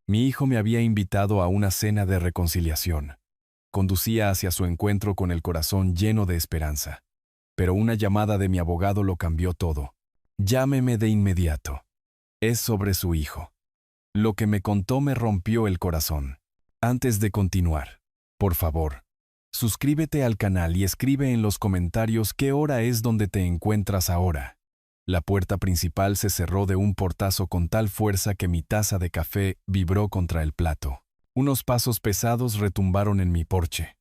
Mi hijo me había invitado a una cena de reconciliación. Conducía hacia su encuentro con el corazón lleno de esperanza. Pero una llamada de mi abogado lo cambió todo. Llámeme de inmediato. Es sobre su hijo. Lo que me contó me rompió el corazón. Antes de continuar, por favor, suscríbete al canal y escribe en los comentarios qué hora es donde te encuentras ahora. La puerta principal se cerró de un portazo con tal fuerza que mi taza de café vibró contra el plato. Unos pasos pesados retumbaron en mi porche.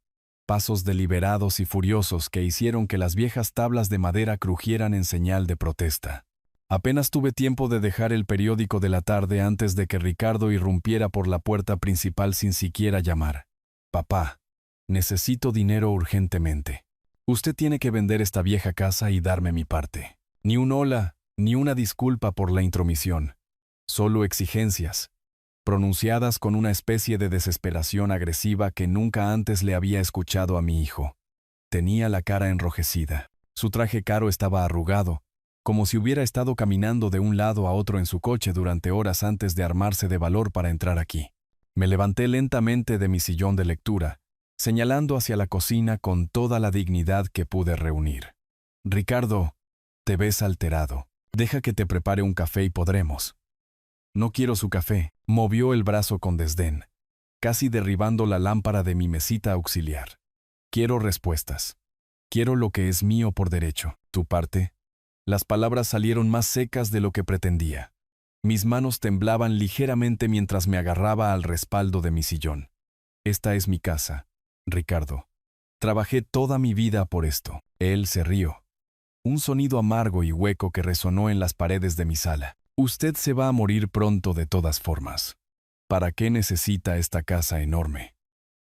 Pasos deliberados y furiosos que hicieron que las viejas tablas de madera crujieran en señal de protesta. Apenas tuve tiempo de dejar el periódico de la tarde antes de que Ricardo irrumpiera por la puerta principal sin siquiera llamar. Papá, necesito dinero urgentemente. Usted tiene que vender esta vieja casa y darme mi parte. Ni un hola, ni una disculpa por la intromisión. Solo exigencias, pronunciadas con una especie de desesperación agresiva que nunca antes le había escuchado a mi hijo. Tenía la cara enrojecida. Su traje caro estaba arrugado, como si hubiera estado caminando de un lado a otro en su coche durante horas antes de armarse de valor para entrar aquí. Me levanté lentamente de mi sillón de lectura, señalando hacia la cocina con toda la dignidad que pude reunir. Ricardo, te ves alterado. Deja que te prepare un café y podremos. No quiero su café. Movió el brazo con desdén, casi derribando la lámpara de mi mesita auxiliar. Quiero respuestas. Quiero lo que es mío por derecho. ¿Tu parte? Las palabras salieron más secas de lo que pretendía. Mis manos temblaban ligeramente mientras me agarraba al respaldo de mi sillón. Esta es mi casa, Ricardo. Trabajé toda mi vida por esto. Él se rió. Un sonido amargo y hueco que resonó en las paredes de mi sala. Usted se va a morir pronto de todas formas. ¿Para qué necesita esta casa enorme?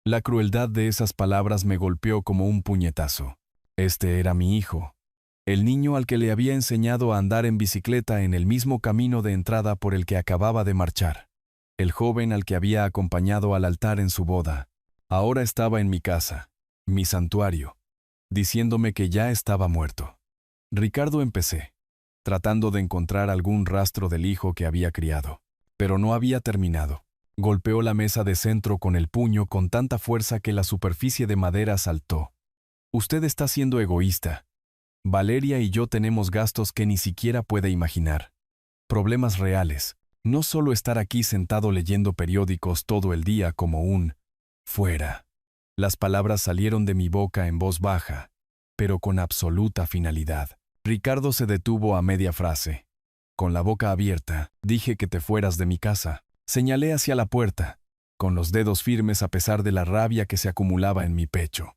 La crueldad de esas palabras me golpeó como un puñetazo. Este era mi hijo, el niño al que le había enseñado a andar en bicicleta en el mismo camino de entrada por el que acababa de marchar. El joven al que había acompañado al altar en su boda. Ahora estaba en mi casa, mi santuario, diciéndome que ya estaba muerto. Ricardo, empecé, tratando de encontrar algún rastro del hijo que había criado. Pero no había terminado. Golpeó la mesa de centro con el puño con tanta fuerza que la superficie de madera saltó. Usted está siendo egoísta. Valeria y yo tenemos gastos que ni siquiera puede imaginar. Problemas reales. No solo estar aquí sentado leyendo periódicos todo el día como un fuera. Las palabras salieron de mi boca en voz baja, pero con absoluta finalidad. Ricardo se detuvo a media frase. Con la boca abierta, dije que te fueras de mi casa. Señalé hacia la puerta, con los dedos firmes a pesar de la rabia que se acumulaba en mi pecho.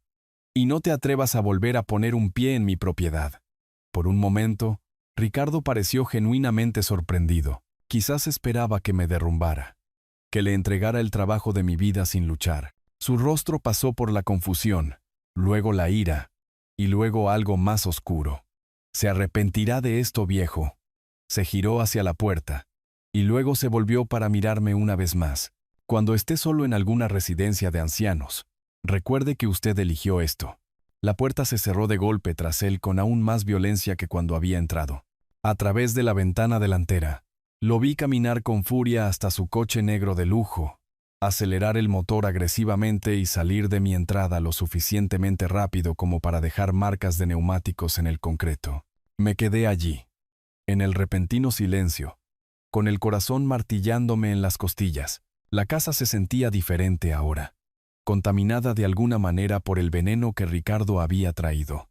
Y no te atrevas a volver a poner un pie en mi propiedad. Por un momento, Ricardo pareció genuinamente sorprendido. Quizás esperaba que me derrumbara, que le entregara el trabajo de mi vida sin luchar. Su rostro pasó por la confusión, luego la ira, y luego algo más oscuro. Se arrepentirá de esto, viejo. Se giró hacia la puerta, y luego se volvió para mirarme una vez más. Cuando esté solo en alguna residencia de ancianos, recuerde que usted eligió esto. La puerta se cerró de golpe tras él con aún más violencia que cuando había entrado. A través de la ventana delantera, lo vi caminar con furia hasta su coche negro de lujo, acelerar el motor agresivamente y salir de mi entrada lo suficientemente rápido como para dejar marcas de neumáticos en el concreto. Me quedé allí, en el repentino silencio, con el corazón martillándome en las costillas. La casa se sentía diferente ahora, contaminada de alguna manera por el veneno que Ricardo había traído.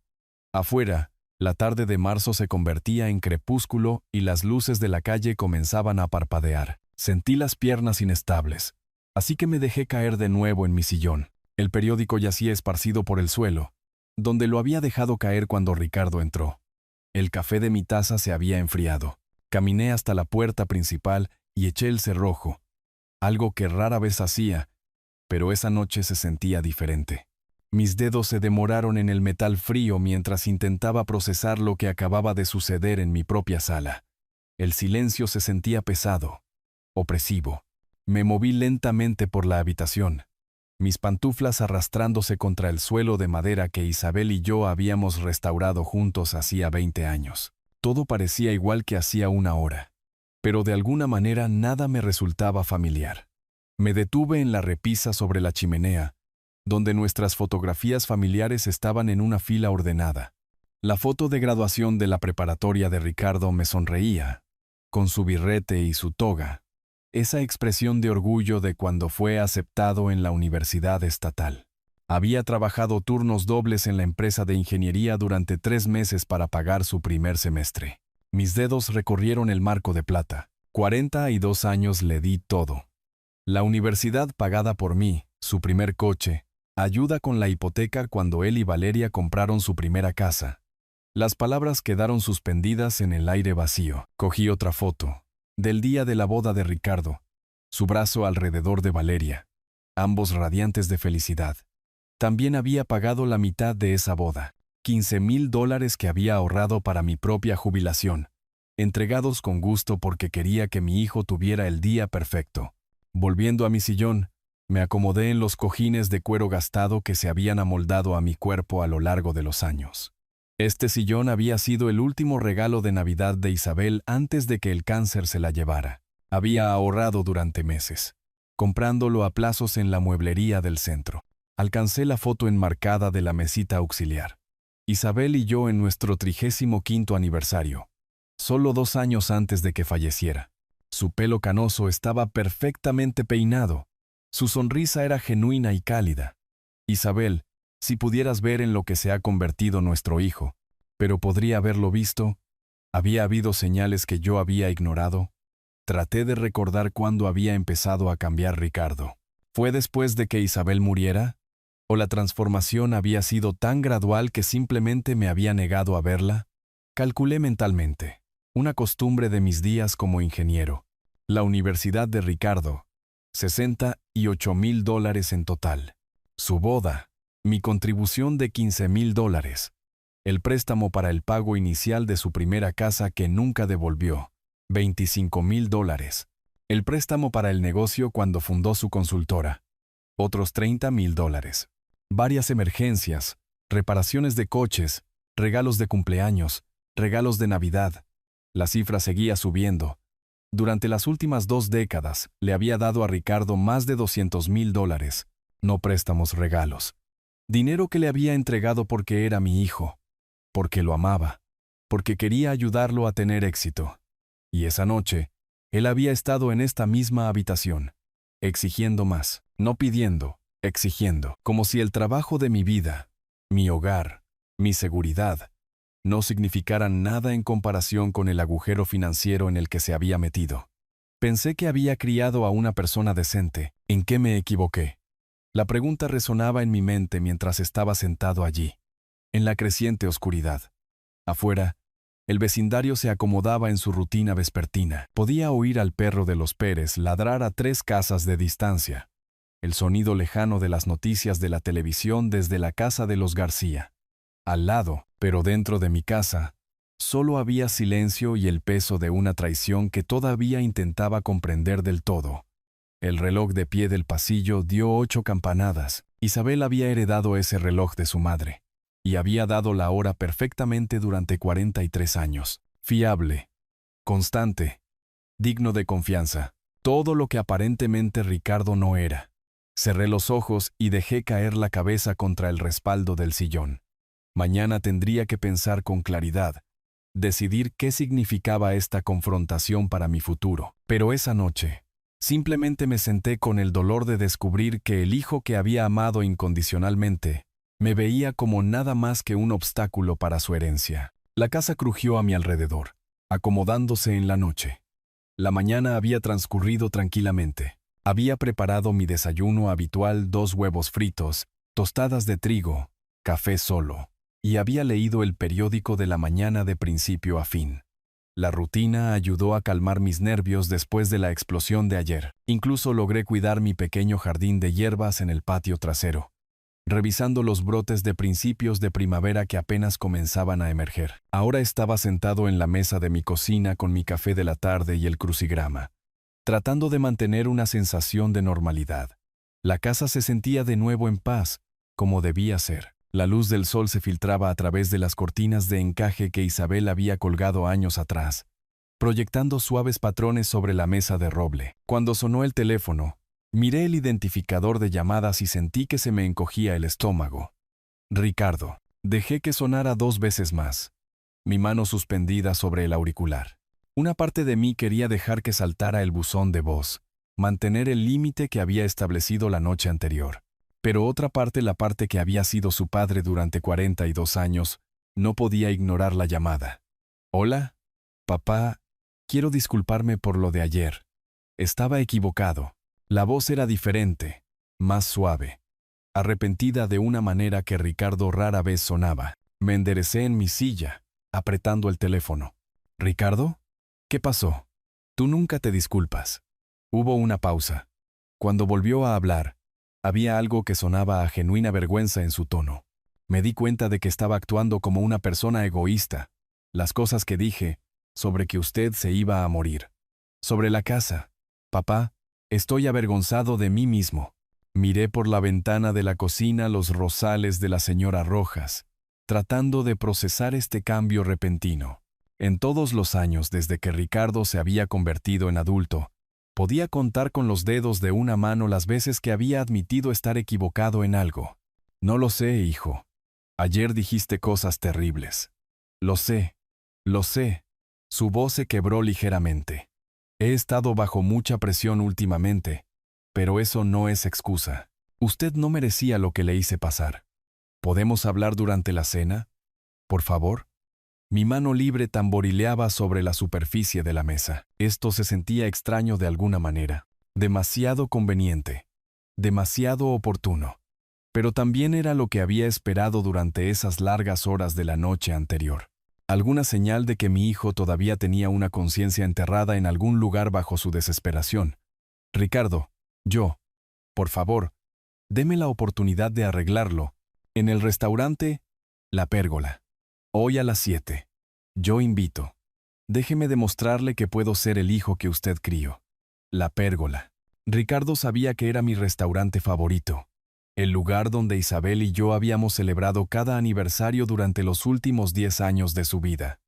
Afuera, la tarde de marzo se convertía en crepúsculo y las luces de la calle comenzaban a parpadear. Sentí las piernas inestables, así que me dejé caer de nuevo en mi sillón. El periódico yacía esparcido por el suelo, donde lo había dejado caer cuando Ricardo entró. El café de mi taza se había enfriado. Caminé hasta la puerta principal y eché el cerrojo, algo que rara vez hacía, pero esa noche se sentía diferente. Mis dedos se demoraron en el metal frío mientras intentaba procesar lo que acababa de suceder en mi propia sala. El silencio se sentía pesado, opresivo. Me moví lentamente por la habitación, mis pantuflas arrastrándose contra el suelo de madera que Isabel y yo habíamos restaurado juntos hacía 20 años. Todo parecía igual que hacía una hora, pero de alguna manera nada me resultaba familiar. Me detuve en la repisa sobre la chimenea, donde nuestras fotografías familiares estaban en una fila ordenada. La foto de graduación de la preparatoria de Ricardo me sonreía, con su birrete y su toga, esa expresión de orgullo de cuando fue aceptado en la universidad estatal. Había trabajado turnos dobles en la empresa de ingeniería durante 3 meses para pagar su primer semestre. Mis dedos recorrieron el marco de plata. 42 años le di todo. La universidad pagada por mí, su primer coche, ayuda con la hipoteca cuando él y Valeria compraron su primera casa. Las palabras quedaron suspendidas en el aire vacío. Cogí otra foto, del día de la boda de Ricardo, su brazo alrededor de Valeria, ambos radiantes de felicidad. También había pagado la mitad de esa boda, $15,000 que había ahorrado para mi propia jubilación, entregados con gusto porque quería que mi hijo tuviera el día perfecto. Volviendo a mi sillón, me acomodé en los cojines de cuero gastado que se habían amoldado a mi cuerpo a lo largo de los años. Este sillón había sido el último regalo de Navidad de Isabel antes de que el cáncer se la llevara. Había ahorrado durante meses, comprándolo a plazos en la mueblería del centro. Alcancé la foto enmarcada de la mesita auxiliar. Isabel y yo en nuestro 35º aniversario, solo 2 años antes de que falleciera. Su pelo canoso estaba perfectamente peinado. Su sonrisa era genuina y cálida. Isabel, si pudieras ver en lo que se ha convertido nuestro hijo, pero podría haberlo visto, había habido señales que yo había ignorado. Traté de recordar cuándo había empezado a cambiar Ricardo. ¿Fue después de que Isabel muriera? ¿O la transformación había sido tan gradual que simplemente me había negado a verla? Calculé mentalmente, una costumbre de mis días como ingeniero. La universidad de Ricardo, $68,000 en total. Su boda, mi contribución de $15,000. El préstamo para el pago inicial de su primera casa que nunca devolvió, $25,000. El préstamo para el negocio cuando fundó su consultora, otros $30,000. Varias emergencias, reparaciones de coches, regalos de cumpleaños, regalos de Navidad. La cifra seguía subiendo. Durante las últimas 2 décadas, le había dado a Ricardo más de $200,000, no préstamos, regalos. Dinero que le había entregado porque era mi hijo, porque lo amaba, porque quería ayudarlo a tener éxito. Y esa noche, él había estado en esta misma habitación, exigiendo más, no pidiendo, exigiendo, como si el trabajo de mi vida, mi hogar, mi seguridad, no significaran nada en comparación con el agujero financiero en el que se había metido. Pensé que había criado a una persona decente. ¿En qué me equivoqué? La pregunta resonaba en mi mente mientras estaba sentado allí, en la creciente oscuridad. Afuera, el vecindario se acomodaba en su rutina vespertina. Podía oír al perro de los Pérez ladrar a 3 casas de distancia, el sonido lejano de las noticias de la televisión desde la casa de los García. Al lado, pero dentro de mi casa, solo había silencio y el peso de una traición que todavía intentaba comprender del todo. El reloj de pie del pasillo dio 8 campanadas. Isabel había heredado ese reloj de su madre, y había dado la hora perfectamente durante 43 años. Fiable, constante, digno de confianza, todo lo que aparentemente Ricardo no era. Cerré los ojos y dejé caer la cabeza contra el respaldo del sillón. Mañana tendría que pensar con claridad, decidir qué significaba esta confrontación para mi futuro. Pero esa noche, simplemente me senté con el dolor de descubrir que el hijo que había amado incondicionalmente me veía como nada más que un obstáculo para su herencia. La casa crujió a mi alrededor, acomodándose en la noche. La mañana había transcurrido tranquilamente. Había preparado mi desayuno habitual: 2 huevos fritos, tostadas de trigo, café solo, y había leído el periódico de la mañana de principio a fin. La rutina ayudó a calmar mis nervios después de la explosión de ayer. Incluso logré cuidar mi pequeño jardín de hierbas en el patio trasero, revisando los brotes de principios de primavera que apenas comenzaban a emerger. Ahora estaba sentado en la mesa de mi cocina con mi café de la tarde y el crucigrama, tratando de mantener una sensación de normalidad. La casa se sentía de nuevo en paz, como debía ser. La luz del sol se filtraba a través de las cortinas de encaje que Isabel había colgado años atrás, proyectando suaves patrones sobre la mesa de roble. Cuando sonó el teléfono, Miré el identificador de llamadas y sentí que se me encogía el estómago. Ricardo. Dejé que sonara 2 veces más, mi mano suspendida sobre el auricular. Una parte de mí quería dejar que saltara el buzón de voz, mantener el límite que había establecido la noche anterior. Pero otra parte, la parte que había sido su padre durante 42 años, no podía ignorar la llamada. «Hola, papá, quiero disculparme por lo de ayer. Estaba equivocado». La voz era diferente, más suave, arrepentida de una manera que Ricardo rara vez sonaba. Me enderecé en mi silla, apretando el teléfono. «¿Ricardo? ¿Qué pasó? Tú nunca te disculpas». Hubo una pausa. Cuando volvió a hablar, había algo que sonaba a genuina vergüenza en su tono. Me di cuenta de que estaba actuando como una persona egoísta. Las cosas que dije, sobre que usted se iba a morir. Sobre la casa. «Papá, estoy avergonzado de mí mismo». Miré por la ventana de la cocina los rosales de la señora Rojas, tratando de procesar este cambio repentino. En todos los años desde que Ricardo se había convertido en adulto, podía contar con los dedos de una mano las veces que había admitido estar equivocado en algo. «No lo sé, hijo. Ayer dijiste cosas terribles». «Lo sé, lo sé». Su voz se quebró ligeramente. «He estado bajo mucha presión últimamente, pero eso no es excusa. Usted no merecía lo que le hice pasar. ¿Podemos hablar durante la cena? Por favor». Mi mano libre tamborileaba sobre la superficie de la mesa. Esto se sentía extraño de alguna manera. Demasiado conveniente. Demasiado oportuno. Pero también era lo que había esperado durante esas largas horas de la noche anterior. Alguna señal de que mi hijo todavía tenía una conciencia enterrada en algún lugar bajo su desesperación. «Ricardo, por favor, deme la oportunidad de arreglarlo. En el restaurante, La Pérgola. Hoy a las 7. Yo invito. Déjeme demostrarle que puedo ser el hijo que usted crió». La Pérgola. Ricardo sabía que era mi restaurante favorito. El lugar donde Isabel y yo habíamos celebrado cada aniversario durante los últimos 10 años de su vida.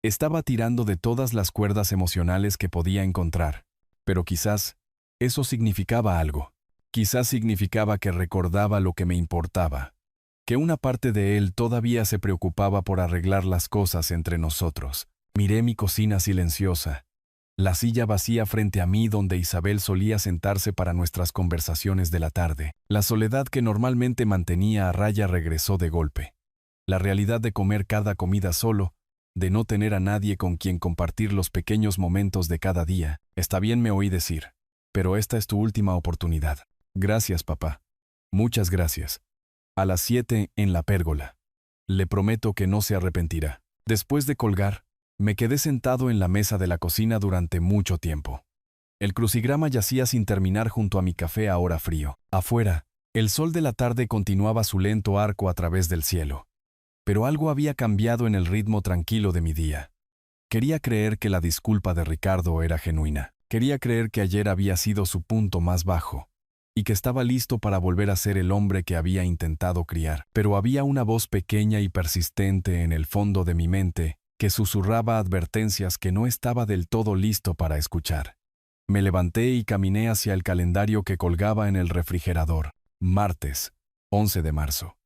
Estaba tirando de todas las cuerdas emocionales que podía encontrar. Pero quizás eso significaba algo. Quizás significaba que recordaba lo que me importaba, que una parte de él todavía se preocupaba por arreglar las cosas entre nosotros. Miré mi cocina silenciosa, la silla vacía frente a mí donde Isabel solía sentarse para nuestras conversaciones de la tarde. La soledad que normalmente mantenía a raya regresó de golpe. La realidad de comer cada comida solo, de no tener a nadie con quien compartir los pequeños momentos de cada día. «Está bien», me oí decir, «pero esta es tu última oportunidad». «Gracias, papá. Muchas gracias. A las 7 en La Pérgola. Le prometo que no se arrepentirá». Después de colgar, me quedé sentado en la mesa de la cocina durante mucho tiempo. El crucigrama yacía sin terminar junto a mi café ahora frío. Afuera, el sol de la tarde continuaba su lento arco a través del cielo. Pero algo había cambiado en el ritmo tranquilo de mi día. Quería creer que la disculpa de Ricardo era genuina. Quería creer que ayer había sido su punto más bajo, y que estaba listo para volver a ser el hombre que había intentado criar. Pero había una voz pequeña y persistente en el fondo de mi mente que susurraba advertencias que no estaba del todo listo para escuchar. Me levanté y caminé hacia el calendario que colgaba en el refrigerador. Martes, 11 de marzo.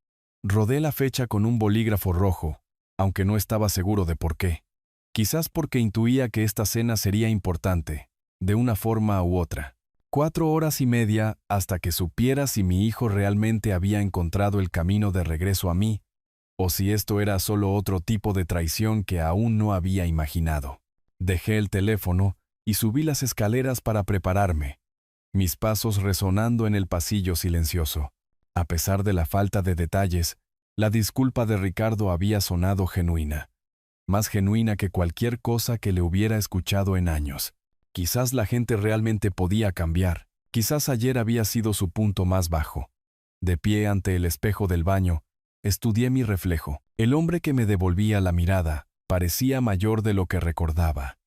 Rodé la fecha con un bolígrafo rojo, aunque no estaba seguro de por qué. Quizás porque intuía que esta cena sería importante, de una forma u otra. 4 horas y media hasta que supiera si mi hijo realmente había encontrado el camino de regreso a mí, o si esto era solo otro tipo de traición que aún no había imaginado. Dejé el teléfono y subí las escaleras para prepararme, mis pasos resonando en el pasillo silencioso. A pesar de la falta de detalles, la disculpa de Ricardo había sonado genuina, más genuina que cualquier cosa que le hubiera escuchado en años. Quizás la gente realmente podía cambiar. Quizás ayer había sido su punto más bajo. De pie ante el espejo del baño, estudié mi reflejo. El hombre que me devolvía la mirada parecía mayor de lo que recordaba,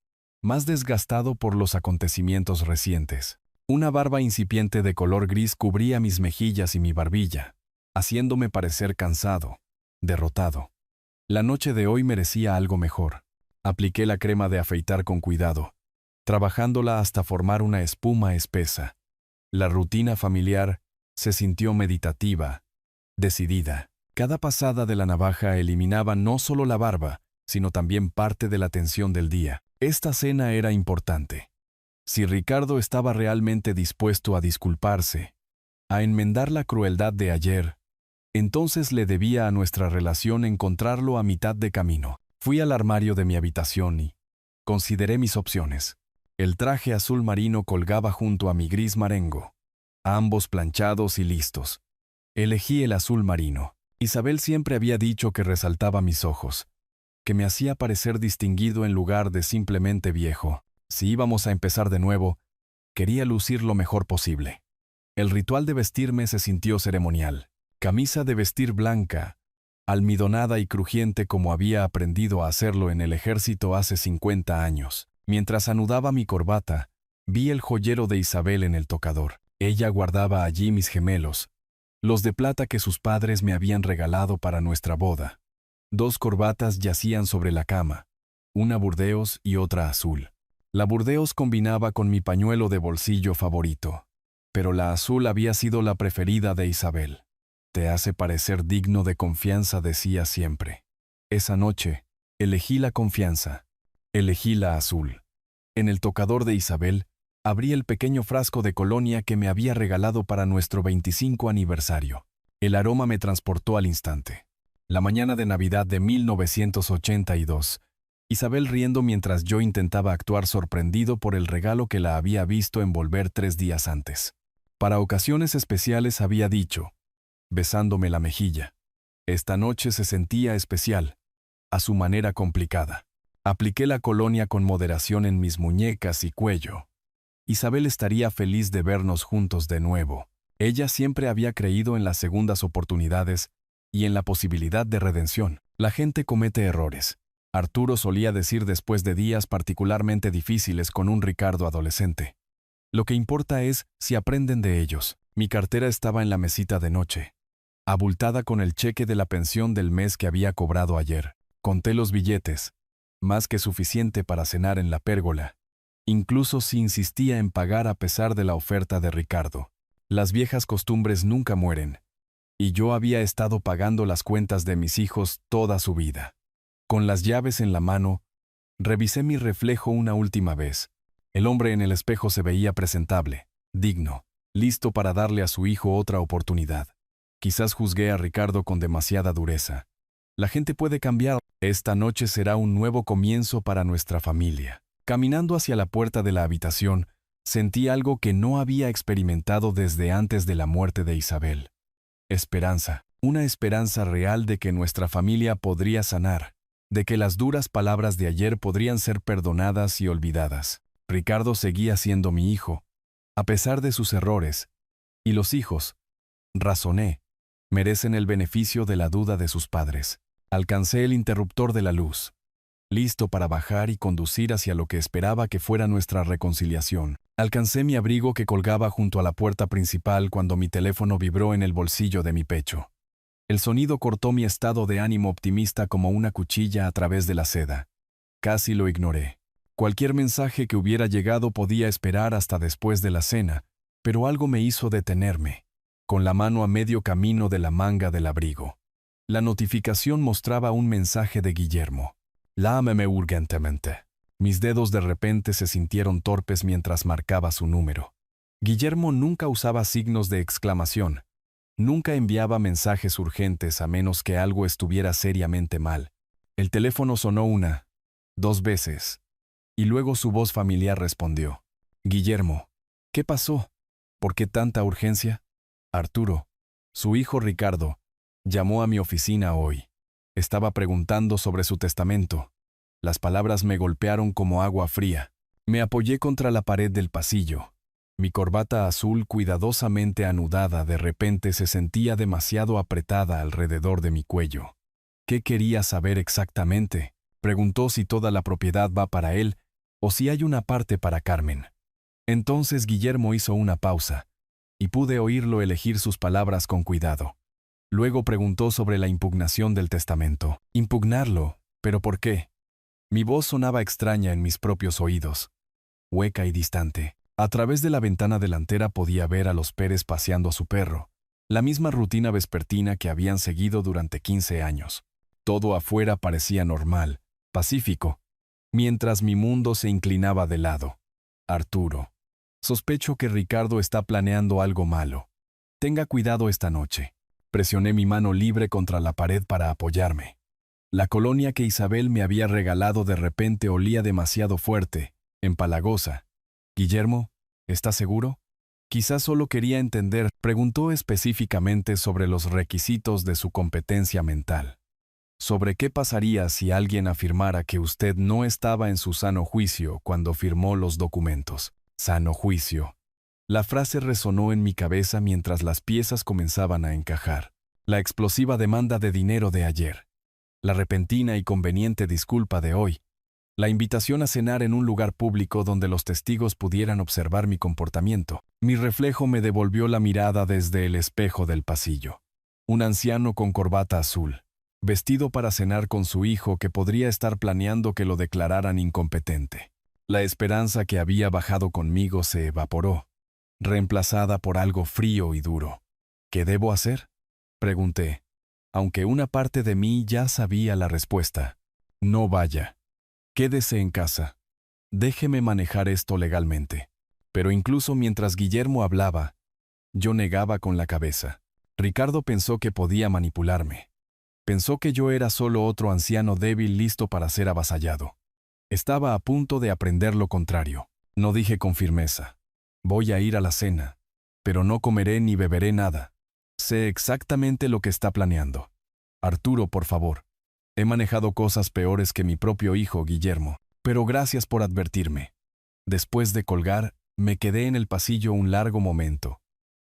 más desgastado por los acontecimientos recientes. Una barba incipiente de color gris cubría mis mejillas y mi barbilla, haciéndome parecer cansado, derrotado. La noche de hoy merecía algo mejor. Apliqué la crema de afeitar con cuidado, trabajándola hasta formar una espuma espesa. La rutina familiar se sintió meditativa, decidida. Cada pasada de la navaja eliminaba no solo la barba, sino también parte de la tensión del día. Esta cena era importante. Si Ricardo estaba realmente dispuesto a disculparse, a enmendar la crueldad de ayer, entonces le debía a nuestra relación encontrarlo a mitad de camino. Fui al armario de mi habitación y consideré mis opciones. El traje azul marino colgaba junto a mi gris marengo, ambos planchados y listos. Elegí el azul marino. Isabel siempre había dicho que resaltaba mis ojos, que me hacía parecer distinguido en lugar de simplemente viejo. Si íbamos a empezar de nuevo, quería lucir lo mejor posible. El ritual de vestirme se sintió ceremonial. Camisa de vestir blanca, almidonada y crujiente como había aprendido a hacerlo en el ejército hace 50 años. Mientras anudaba mi corbata, vi el joyero de Isabel en el tocador. Ella guardaba allí mis gemelos, los de plata que sus padres me habían regalado para nuestra boda. 2 corbatas yacían sobre la cama, una burdeos y otra azul. La burdeos combinaba con mi pañuelo de bolsillo favorito, pero la azul había sido la preferida de Isabel. Te hace parecer digno de confianza, decía siempre. Esa noche, elegí la confianza. Elegí la azul. En el tocador de Isabel, abrí el pequeño frasco de colonia que me había regalado para nuestro 25 aniversario. El aroma me transportó al instante. La mañana de Navidad de 1982, Isabel riendo mientras yo intentaba actuar sorprendido por el regalo que la había visto envolver 3 días antes. Para ocasiones especiales había dicho, besándome la mejilla. Esta noche se sentía especial, a su manera complicada. Apliqué la colonia con moderación en mis muñecas y cuello. Isabel estaría feliz de vernos juntos de nuevo. Ella siempre había creído en las segundas oportunidades y en la posibilidad de redención. La gente comete errores. Arturo solía decir después de días particularmente difíciles con un Ricardo adolescente. Lo que importa es si aprenden de ellos. Mi cartera estaba en la mesita de noche, abultada con el cheque de la pensión del mes que había cobrado ayer. Conté los billetes, más que suficiente para cenar en la pérgola, incluso si insistía en pagar a pesar de la oferta de Ricardo. Las viejas costumbres nunca mueren, y yo había estado pagando las cuentas de mis hijos toda su vida. Con las llaves en la mano, revisé mi reflejo una última vez. El hombre en el espejo se veía presentable, digno, listo para darle a su hijo otra oportunidad. Quizás juzgué a Ricardo con demasiada dureza. La gente puede cambiar. Esta noche será un nuevo comienzo para nuestra familia. Caminando hacia la puerta de la habitación, sentí algo que no había experimentado desde antes de la muerte de Isabel. Esperanza. Una esperanza real de que nuestra familia podría sanar, de que las duras palabras de ayer podrían ser perdonadas y olvidadas. Ricardo seguía siendo mi hijo, a pesar de sus errores. Y los hijos, razoné, merecen el beneficio de la duda de sus padres. Alcancé el interruptor de la luz, listo para bajar y conducir hacia lo que esperaba que fuera nuestra reconciliación. Alcancé mi abrigo que colgaba junto a la puerta principal cuando mi teléfono vibró en el bolsillo de mi pecho. El sonido cortó mi estado de ánimo optimista como una cuchilla a través de la seda. Casi lo ignoré. Cualquier mensaje que hubiera llegado podía esperar hasta después de la cena, pero algo me hizo detenerme, con la mano a medio camino de la manga del abrigo. La notificación mostraba un mensaje de Guillermo. Llámeme urgentemente. Mis dedos de repente se sintieron torpes mientras marcaba su número. Guillermo nunca usaba signos de exclamación. Nunca enviaba mensajes urgentes a menos que algo estuviera seriamente mal. El teléfono sonó 1, 2 veces, y luego su voz familiar respondió. Guillermo, ¿qué pasó? ¿Por qué tanta urgencia? Arturo, su hijo Ricardo, llamó a mi oficina hoy. Estaba preguntando sobre su testamento. Las palabras me golpearon como agua fría. Me apoyé contra la pared del pasillo. Mi corbata azul cuidadosamente anudada de repente se sentía demasiado apretada alrededor de mi cuello. ¿Qué quería saber exactamente? Preguntó si toda la propiedad va para él o si hay una parte para Carmen. Entonces Guillermo hizo una pausa, y pude oírlo elegir sus palabras con cuidado. Luego preguntó sobre la impugnación del testamento. Impugnarlo, ¿pero por qué? Mi voz sonaba extraña en mis propios oídos, hueca y distante. A través de la ventana delantera podía ver a los Pérez paseando a su perro, la misma rutina vespertina que habían seguido durante 15 años. Todo afuera parecía normal, pacífico, mientras mi mundo se inclinaba de lado. Arturo. Sospecho que Ricardo está planeando algo malo. Tenga cuidado esta noche. Presioné mi mano libre contra la pared para apoyarme. La colonia que Isabel me había regalado de repente olía demasiado fuerte, empalagosa. «Guillermo, ¿estás seguro?» Quizás solo quería entender, preguntó específicamente sobre los requisitos de su competencia mental. Sobre qué pasaría si alguien afirmara que usted no estaba en su sano juicio cuando firmó los documentos. Sano juicio. La frase resonó en mi cabeza mientras las piezas comenzaban a encajar. La explosiva demanda de dinero de ayer. La repentina y conveniente disculpa de hoy. La invitación a cenar en un lugar público donde los testigos pudieran observar mi comportamiento. Mi reflejo me devolvió la mirada desde el espejo del pasillo. Un anciano con corbata azul, vestido para cenar con su hijo que podría estar planeando que lo declararan incompetente. La esperanza que había bajado conmigo se evaporó, reemplazada por algo frío y duro. ¿Qué debo hacer?, pregunté, aunque una parte de mí ya sabía la respuesta. No vaya. Quédese en casa. Déjeme manejar esto legalmente. Pero incluso mientras Guillermo hablaba, yo negaba con la cabeza. Ricardo pensó que podía manipularme. Pensó que yo era solo otro anciano débil listo para ser avasallado. Estaba a punto de aprender lo contrario. No dije con firmeza. Voy a ir a la cena, pero no comeré ni beberé nada. Sé exactamente lo que está planeando. Arturo, por favor. He manejado cosas peores que mi propio hijo, Guillermo, pero gracias por advertirme. Después de colgar, me quedé en el pasillo un largo momento,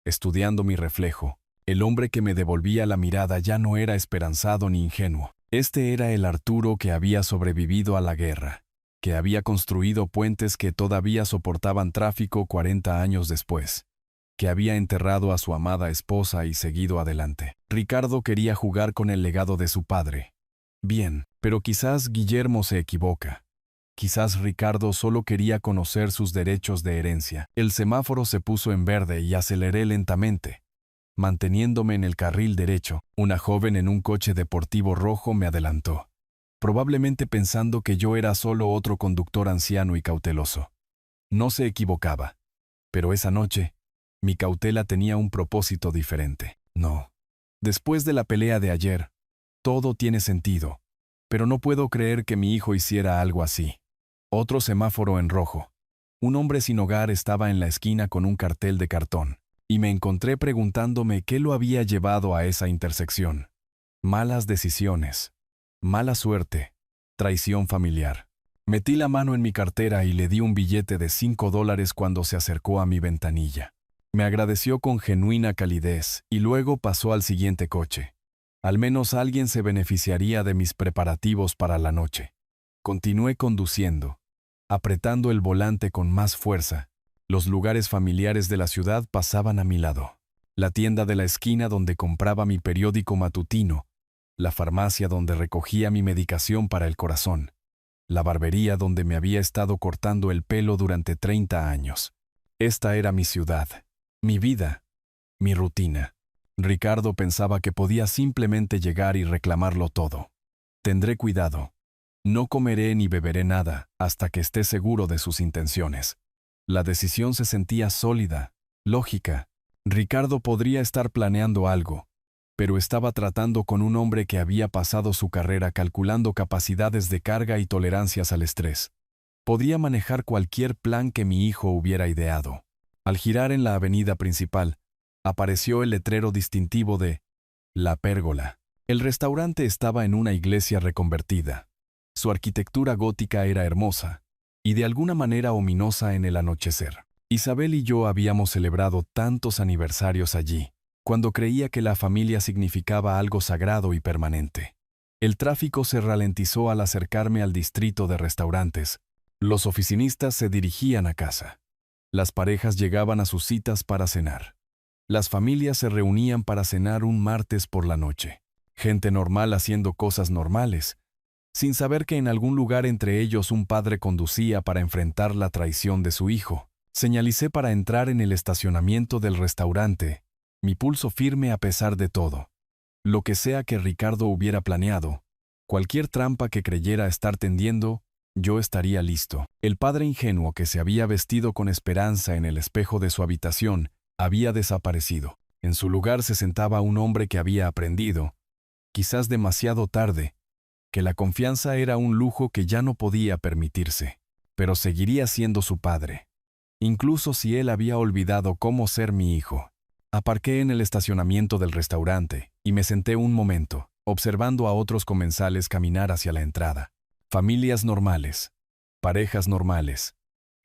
estudiando mi reflejo. El hombre que me devolvía la mirada ya no era esperanzado ni ingenuo. Este era el Arturo que había sobrevivido a la guerra, que había construido puentes que todavía soportaban tráfico 40 años después, que había enterrado a su amada esposa y seguido adelante. Ricardo quería jugar con el legado de su padre. Bien, pero quizás Guillermo se equivoca. Quizás Ricardo solo quería conocer sus derechos de herencia. El semáforo se puso en verde y aceleré lentamente, manteniéndome en el carril derecho. Una joven en un coche deportivo rojo me adelantó, probablemente pensando que yo era solo otro conductor anciano y cauteloso. No se equivocaba. Pero esa noche, mi cautela tenía un propósito diferente. No. Después de la pelea de ayer, todo tiene sentido, pero no puedo creer que mi hijo hiciera algo así. Otro semáforo en rojo. Un hombre sin hogar estaba en la esquina con un cartel de cartón, y me encontré preguntándome qué lo había llevado a esa intersección. Malas decisiones, mala suerte, traición familiar. Metí la mano en mi cartera y le di un billete de $5 cuando se acercó a mi ventanilla. Me agradeció con genuina calidez y luego pasó al siguiente coche. Al menos alguien se beneficiaría de mis preparativos para la noche. Continué conduciendo, apretando el volante con más fuerza. Los lugares familiares de la ciudad pasaban a mi lado. La tienda de la esquina donde compraba mi periódico matutino, la farmacia donde recogía mi medicación para el corazón, la barbería donde me había estado cortando el pelo durante 30 años. Esta era mi ciudad, mi vida, mi rutina. Ricardo pensaba que podía simplemente llegar y reclamarlo todo. Tendré cuidado. No comeré ni beberé nada hasta que esté seguro de sus intenciones. La decisión se sentía sólida, lógica. Ricardo podría estar planeando algo, pero estaba tratando con un hombre que había pasado su carrera calculando capacidades de carga y tolerancias al estrés. Podría manejar cualquier plan que mi hijo hubiera ideado. Al girar en la avenida principal, apareció el letrero distintivo de La Pérgola. El restaurante estaba en una iglesia reconvertida. Su arquitectura gótica era hermosa y de alguna manera ominosa en el anochecer. Isabel y yo habíamos celebrado tantos aniversarios allí, cuando creía que la familia significaba algo sagrado y permanente. El tráfico se ralentizó al acercarme al distrito de restaurantes. Los oficinistas se dirigían a casa. Las parejas llegaban a sus citas para cenar. Las familias se reunían para cenar un martes por la noche. Gente normal haciendo cosas normales, sin saber que en algún lugar entre ellos un padre conducía para enfrentar la traición de su hijo. Señalicé para entrar en el estacionamiento del restaurante, mi pulso firme a pesar de todo. Lo que sea que Ricardo hubiera planeado, cualquier trampa que creyera estar tendiendo, yo estaría listo. El padre ingenuo que se había vestido con esperanza en el espejo de su habitación había desaparecido. En su lugar se sentaba un hombre que había aprendido, quizás demasiado tarde, que la confianza era un lujo que ya no podía permitirse, pero seguiría siendo su padre, incluso si él había olvidado cómo ser mi hijo. Aparqué en el estacionamiento del restaurante y me senté un momento, observando a otros comensales caminar hacia la entrada. Familias normales, parejas normales,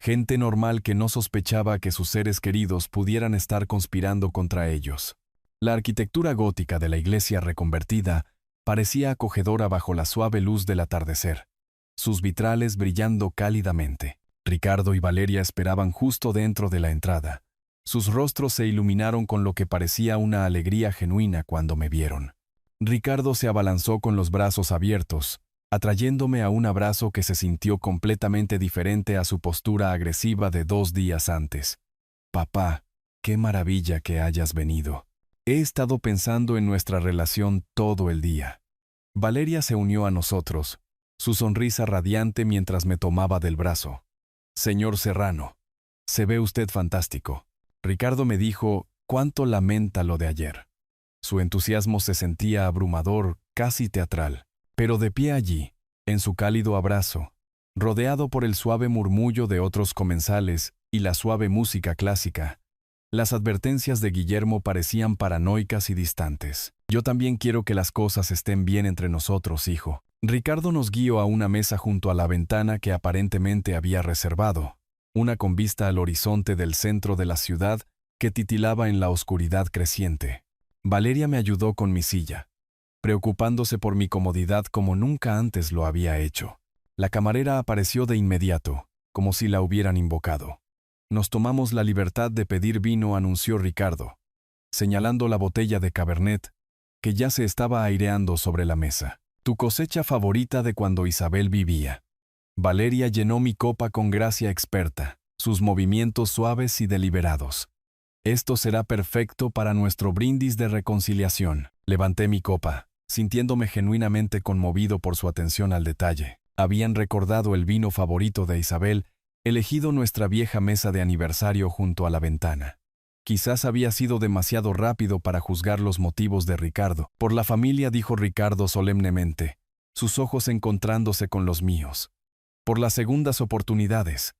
gente normal que no sospechaba que sus seres queridos pudieran estar conspirando contra ellos. La arquitectura gótica de la iglesia reconvertida parecía acogedora bajo la suave luz del atardecer, sus vitrales brillando cálidamente. Ricardo y Valeria esperaban justo dentro de la entrada. Sus rostros se iluminaron con lo que parecía una alegría genuina cuando me vieron. Ricardo se abalanzó con los brazos abiertos, atrayéndome a un abrazo que se sintió completamente diferente a su postura agresiva de 2 días antes. Papá, qué maravilla que hayas venido. He estado pensando en nuestra relación todo el día. Valeria se unió a nosotros, su sonrisa radiante mientras me tomaba del brazo. Señor Serrano, se ve usted fantástico. Ricardo me dijo, cuánto lamenta lo de ayer. Su entusiasmo se sentía abrumador, casi teatral. Pero de pie allí, en su cálido abrazo, rodeado por el suave murmullo de otros comensales y la suave música clásica, las advertencias de Guillermo parecían paranoicas y distantes. Yo también quiero que las cosas estén bien entre nosotros, hijo. Ricardo nos guió a una mesa junto a la ventana que aparentemente había reservado, una con vista al horizonte del centro de la ciudad que titilaba en la oscuridad creciente. Valeria me ayudó con mi silla, preocupándose por mi comodidad como nunca antes lo había hecho. La camarera apareció de inmediato, como si la hubieran invocado. Nos tomamos la libertad de pedir vino, anunció Ricardo, señalando la botella de Cabernet, que ya se estaba aireando sobre la mesa. Tu cosecha favorita de cuando Isabel vivía. Valeria llenó mi copa con gracia experta, sus movimientos suaves y deliberados. Esto será perfecto para nuestro brindis de reconciliación. Levanté mi copa, sintiéndome genuinamente conmovido por su atención al detalle. Habían recordado el vino favorito de Isabel, elegido nuestra vieja mesa de aniversario junto a la ventana. Quizás había sido demasiado rápido para juzgar los motivos de Ricardo. Por la familia, dijo Ricardo solemnemente, sus ojos encontrándose con los míos. Por las segundas oportunidades.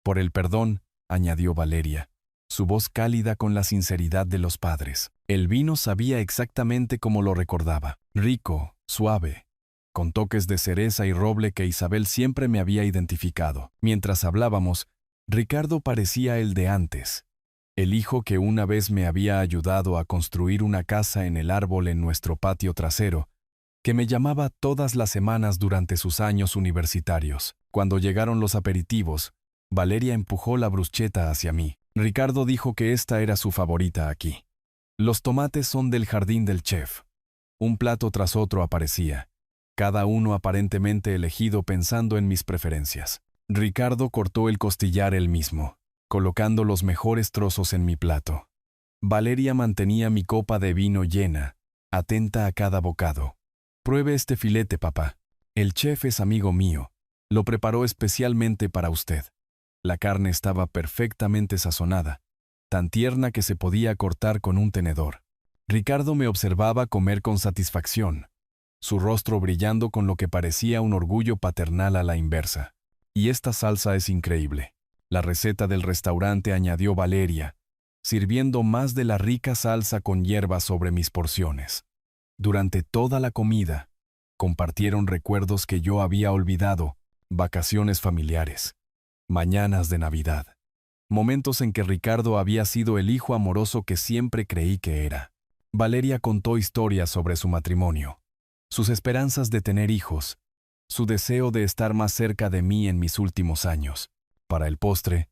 Por el perdón, añadió Valeria, su voz cálida con la sinceridad de los padres. El vino sabía exactamente como lo recordaba, rico, suave, con toques de cereza y roble que Isabel siempre me había identificado. Mientras hablábamos, Ricardo parecía el de antes, el hijo que una vez me había ayudado a construir una casa en el árbol en nuestro patio trasero, que me llamaba todas las semanas durante sus años universitarios. Cuando llegaron los aperitivos, Valeria empujó la bruschetta hacia mí. Ricardo dijo que esta era su favorita aquí. Los tomates son del jardín del chef. Un plato tras otro aparecía, cada uno aparentemente elegido pensando en mis preferencias. Ricardo cortó el costillar él mismo, colocando los mejores trozos en mi plato. Valeria mantenía mi copa de vino llena, atenta a cada bocado. Pruebe este filete, papá. El chef es amigo mío. Lo preparó especialmente para usted. La carne estaba perfectamente sazonada, tan tierna que se podía cortar con un tenedor. Ricardo me observaba comer con satisfacción, su rostro brillando con lo que parecía un orgullo paternal a la inversa. Y esta salsa es increíble. La receta del restaurante, añadió Valeria, sirviendo más de la rica salsa con hierbas sobre mis porciones. Durante toda la comida, compartieron recuerdos que yo había olvidado, vacaciones familiares, mañanas de Navidad, momentos en que Ricardo había sido el hijo amoroso que siempre creí que era. Valeria contó historias sobre su matrimonio, sus esperanzas de tener hijos, su deseo de estar más cerca de mí en mis últimos años. Para el postre,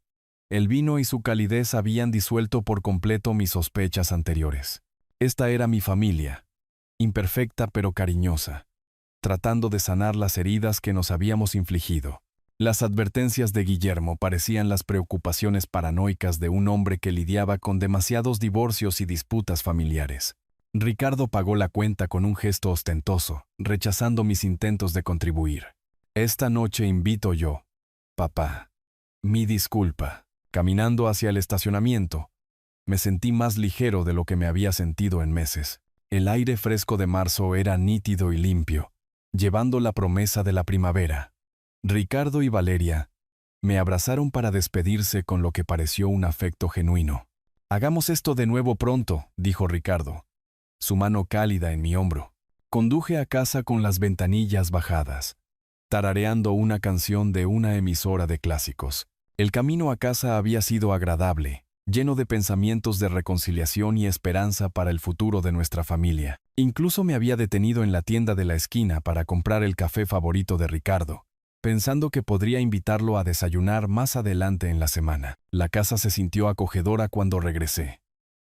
el vino y su calidez habían disuelto por completo mis sospechas anteriores. Esta era mi familia, imperfecta pero cariñosa, tratando de sanar las heridas que nos habíamos infligido. Las advertencias de Guillermo parecían las preocupaciones paranoicas de un hombre que lidiaba con demasiados divorcios y disputas familiares. Ricardo pagó la cuenta con un gesto ostentoso, rechazando mis intentos de contribuir. Esta noche invito yo. Papá. Mi disculpa. Caminando hacia el estacionamiento, me sentí más ligero de lo que me había sentido en meses. El aire fresco de marzo era nítido y limpio, llevando la promesa de la primavera. Ricardo y Valeria me abrazaron para despedirse con lo que pareció un afecto genuino. «Hagamos esto de nuevo pronto», dijo Ricardo, su mano cálida en mi hombro. Conduje a casa con las ventanillas bajadas, tarareando una canción de una emisora de clásicos. El camino a casa había sido agradable, lleno de pensamientos de reconciliación y esperanza para el futuro de nuestra familia. Incluso me había detenido en la tienda de la esquina para comprar el café favorito de Ricardo, pensando que podría invitarlo a desayunar más adelante en la semana. La casa se sintió acogedora cuando regresé.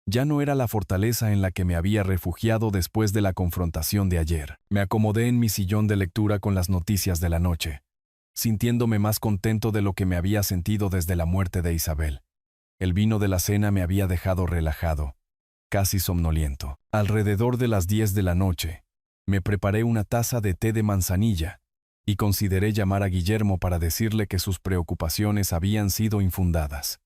Ya no era la fortaleza en la que me había refugiado después de la confrontación de ayer. Me acomodé en mi sillón de lectura con las noticias de la noche, sintiéndome más contento de lo que me había sentido desde la muerte de Isabel. El vino de la cena me había dejado relajado, casi somnoliento. Alrededor de las 10 de la noche, me preparé una taza de té de manzanilla y consideré llamar a Guillermo para decirle que sus preocupaciones habían sido infundadas.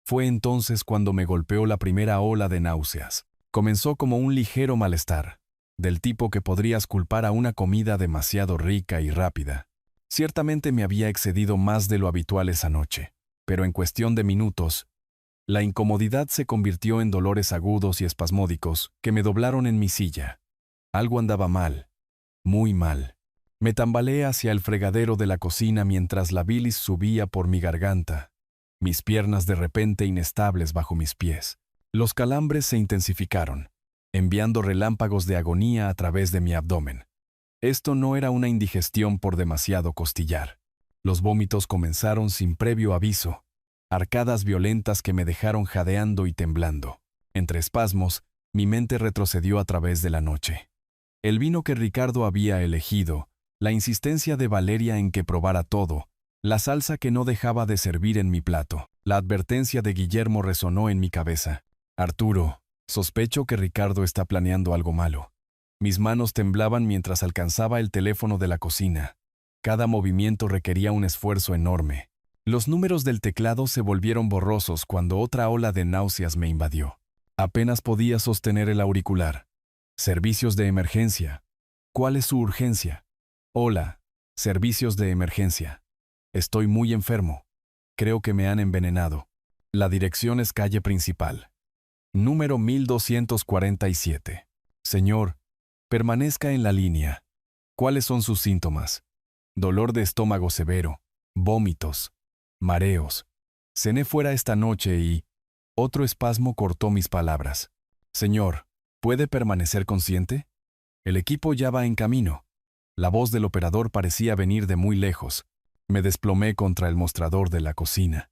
Fue entonces cuando me golpeó la primera ola de náuseas. Comenzó como un ligero malestar, del tipo que podrías culpar a una comida demasiado rica y rápida. Ciertamente me había excedido más de lo habitual esa noche, pero en cuestión de minutos, la incomodidad se convirtió en dolores agudos y espasmódicos que me doblaron en mi silla. Algo andaba mal, muy mal. Me tambaleé hacia el fregadero de la cocina mientras la bilis subía por mi garganta, mis piernas de repente inestables bajo mis pies. Los calambres se intensificaron, enviando relámpagos de agonía a través de mi abdomen. Esto no era una indigestión por demasiado costillar. Los vómitos comenzaron sin previo aviso, arcadas violentas que me dejaron jadeando y temblando. Entre espasmos, mi mente retrocedió a través de la noche. El vino que Ricardo había elegido, la insistencia de Valeria en que probara todo, la salsa que no dejaba de servir en mi plato. La advertencia de Guillermo resonó en mi cabeza. «Arturo, sospecho que Ricardo está planeando algo malo». Mis manos temblaban mientras alcanzaba el teléfono de la cocina. Cada movimiento requería un esfuerzo enorme. Los números del teclado se volvieron borrosos cuando otra ola de náuseas me invadió. Apenas podía sostener el auricular. «Servicios de emergencia». «¿Cuál es su urgencia?» «Hola, servicios de emergencia. Estoy muy enfermo. Creo que me han envenenado. La dirección es calle principal. Número 1247. Señor, permanezca en la línea. ¿Cuáles son sus síntomas?» «Dolor de estómago severo, vómitos, mareos. Cené fuera esta noche y...» Otro espasmo cortó mis palabras. «Señor, ¿puede permanecer consciente?» «El equipo ya va en camino». La voz del operador parecía venir de muy lejos. Me desplomé contra el mostrador de la cocina.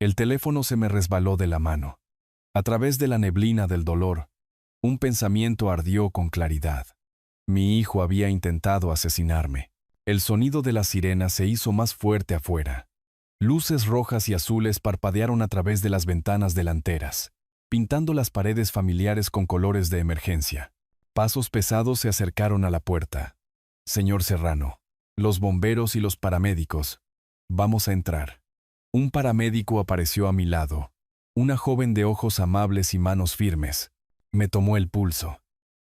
El teléfono se me resbaló de la mano. A través de la neblina del dolor, un pensamiento ardió con claridad. Mi hijo había intentado asesinarme. El sonido de la sirena se hizo más fuerte afuera. Luces rojas y azules parpadearon a través de las ventanas delanteras, pintando las paredes familiares con colores de emergencia. Pasos pesados se acercaron a la puerta. «Señor Serrano, los bomberos y los paramédicos. Vamos a entrar». Un paramédico apareció a mi lado, una joven de ojos amables y manos firmes. Me tomó el pulso.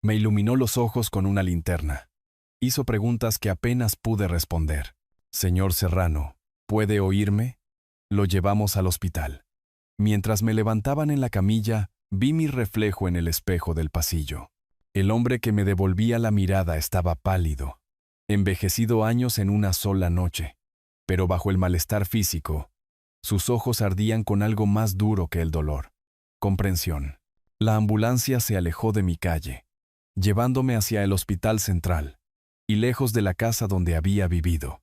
Me iluminó los ojos con una linterna. Hizo preguntas que apenas pude responder. «Señor Serrano, ¿puede oírme?» Lo llevamos al hospital. Mientras me levantaban en la camilla, vi mi reflejo en el espejo del pasillo. El hombre que me devolvía la mirada estaba pálido, envejecido años en una sola noche, pero bajo el malestar físico, sus ojos ardían con algo más duro que el dolor. Comprensión. La ambulancia se alejó de mi calle, llevándome hacia el hospital central, y lejos de la casa donde había vivido,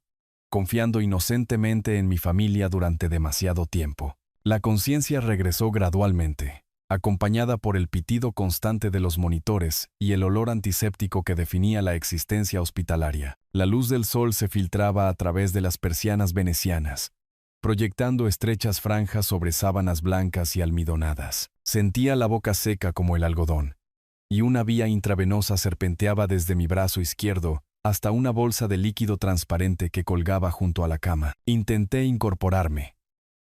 confiando inocentemente en mi familia durante demasiado tiempo. La conciencia regresó gradualmente. acompañada por el pitido constante de los monitores y el olor antiséptico que definía la existencia hospitalaria. La luz del sol se filtraba a través de las persianas venecianas, proyectando estrechas franjas sobre sábanas blancas y almidonadas. Sentía la boca seca como el algodón, y una vía intravenosa serpenteaba desde mi brazo izquierdo hasta una bolsa de líquido transparente que colgaba junto a la cama. Intenté incorporarme,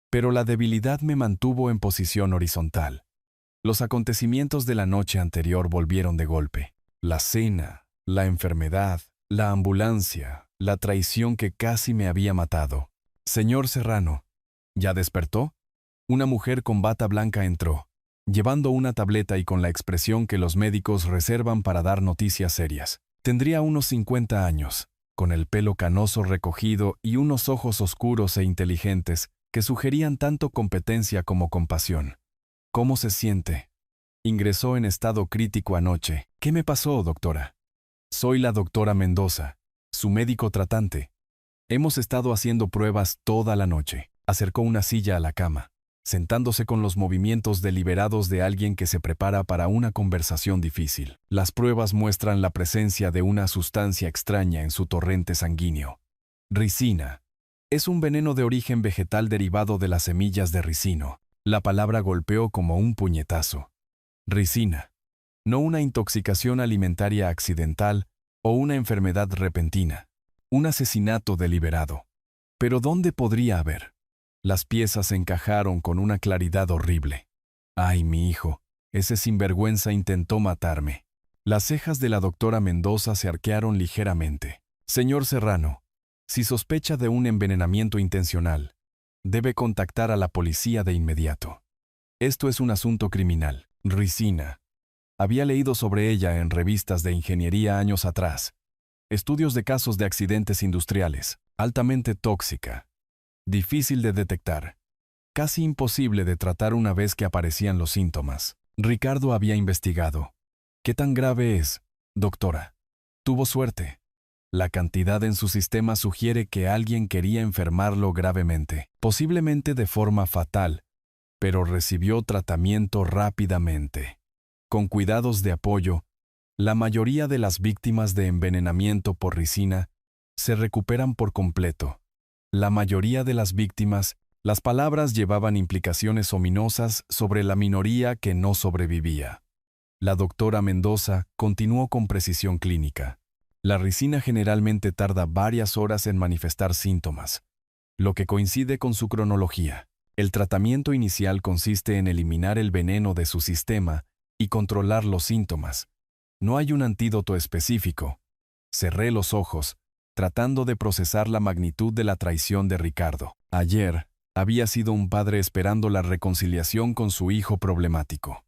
pero la debilidad me mantuvo en posición horizontal. Los acontecimientos de la noche anterior volvieron de golpe. La cena, la enfermedad, la ambulancia, la traición que casi me había matado. Señor Serrano, ¿ya despertó? Una mujer con bata blanca entró, llevando una tableta y con la expresión que los médicos reservan para dar noticias serias. Tendría unos 50 años, con el pelo canoso recogido y unos ojos oscuros e inteligentes que sugerían tanto competencia como compasión. ¿Cómo se siente? Ingresó en estado crítico anoche. ¿Qué me pasó, doctora? Soy la doctora Mendoza, su médico tratante. Hemos estado haciendo pruebas toda la noche. Acercó una silla a la cama, sentándose con los movimientos deliberados de alguien que se prepara para una conversación difícil. Las pruebas muestran la presencia de una sustancia extraña en su torrente sanguíneo. Ricina. Es un veneno de origen vegetal derivado de las semillas de ricino. La palabra golpeó como un puñetazo. Ricina. No una intoxicación alimentaria accidental o una enfermedad repentina. Un asesinato deliberado. ¿Pero dónde podría haber? Las piezas encajaron con una claridad horrible. ¡Ay, mi hijo! Ese sinvergüenza intentó matarme. Las cejas de la doctora Mendoza se arquearon ligeramente. Señor Serrano, si sospecha de un envenenamiento intencional, debe contactar a la policía de inmediato. Esto es un asunto criminal. Ricina. Había leído sobre ella en revistas de ingeniería años atrás. Estudios de casos de accidentes industriales. Altamente tóxica. Difícil de detectar. Casi imposible de tratar una vez que aparecían los síntomas. Ricardo había investigado. ¿Qué tan grave es, doctora? Tuvo suerte. La cantidad en su sistema sugiere que alguien quería enfermarlo gravemente, posiblemente de forma fatal, pero recibió tratamiento rápidamente. Con cuidados de apoyo, la mayoría de las víctimas de envenenamiento por ricina se recuperan por completo. La mayoría de las víctimas, las palabras llevaban implicaciones ominosas sobre la minoría que no sobrevivía. La doctora Mendoza continuó con precisión clínica. La ricina generalmente tarda varias horas en manifestar síntomas, lo que coincide con su cronología. El tratamiento inicial consiste en eliminar el veneno de su sistema y controlar los síntomas. No hay un antídoto específico. Cerré los ojos, tratando de procesar la magnitud de la traición de Ricardo. Ayer, había sido un padre esperando la reconciliación con su hijo problemático.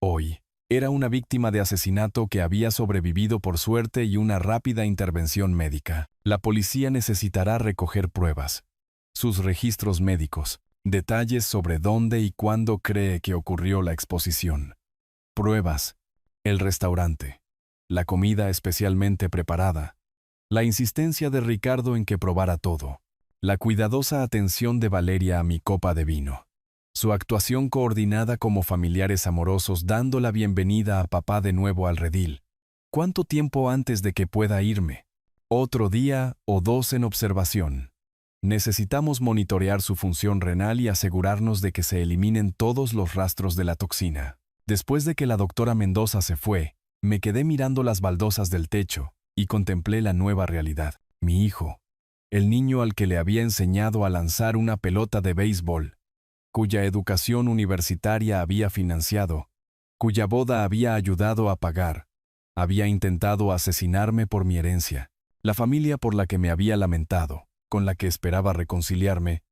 Hoy, era una víctima de asesinato que había sobrevivido por suerte y una rápida intervención médica. La policía necesitará recoger pruebas, sus registros médicos, detalles sobre dónde y cuándo cree que ocurrió la exposición. Pruebas, el restaurante, la comida especialmente preparada, la insistencia de Ricardo en que probara todo, la cuidadosa atención de Valeria a mi copa de vino. Su actuación coordinada como familiares amorosos dando la bienvenida a papá de nuevo al redil. ¿Cuánto tiempo antes de que pueda irme? Otro día o dos en observación. Necesitamos monitorear su función renal y asegurarnos de que se eliminen todos los rastros de la toxina. Después de que la doctora Mendoza se fue, me quedé mirando las baldosas del techo y contemplé la nueva realidad. Mi hijo, el niño al que le había enseñado a lanzar una pelota de béisbol, cuya educación universitaria había financiado, cuya boda había ayudado a pagar, había intentado asesinarme por mi herencia. La familia por la que me había lamentado, con la que esperaba reconciliarme,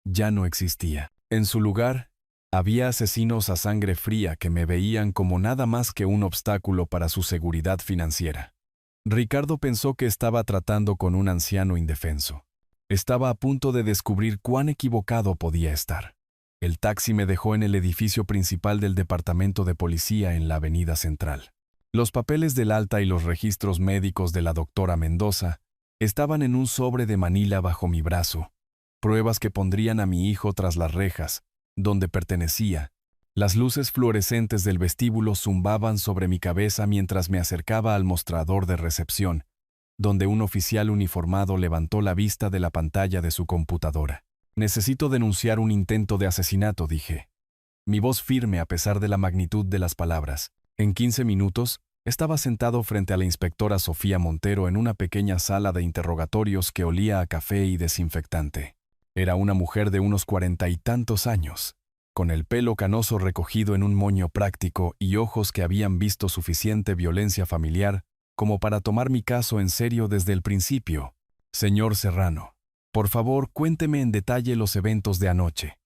ya no existía. En su lugar, había asesinos a sangre fría que me veían como nada más que un obstáculo para su seguridad financiera. Ricardo pensó que estaba tratando con un anciano indefenso. Estaba a punto de descubrir cuán equivocado podía estar. El taxi me dejó en el edificio principal del departamento de policía en la avenida Central. Los papeles del alta y los registros médicos de la doctora Mendoza estaban en un sobre de Manila bajo mi brazo, pruebas que pondrían a mi hijo tras las rejas, donde pertenecía, Las luces fluorescentes del vestíbulo zumbaban sobre mi cabeza mientras me acercaba al mostrador de recepción, donde un oficial uniformado levantó la vista de la pantalla de su computadora. «Necesito denunciar un intento de asesinato», dije. Mi voz firme a pesar de la magnitud de las palabras. En 15 minutos, estaba sentado frente a la inspectora Sofía Montero en una pequeña sala de interrogatorios que olía a café y desinfectante. Era una mujer de unos 40 y tantos años, con el pelo canoso recogido en un moño práctico y ojos que habían visto suficiente violencia familiar como para tomar mi caso en serio desde el principio. «Señor Serrano, por favor, cuénteme en detalle los eventos de anoche».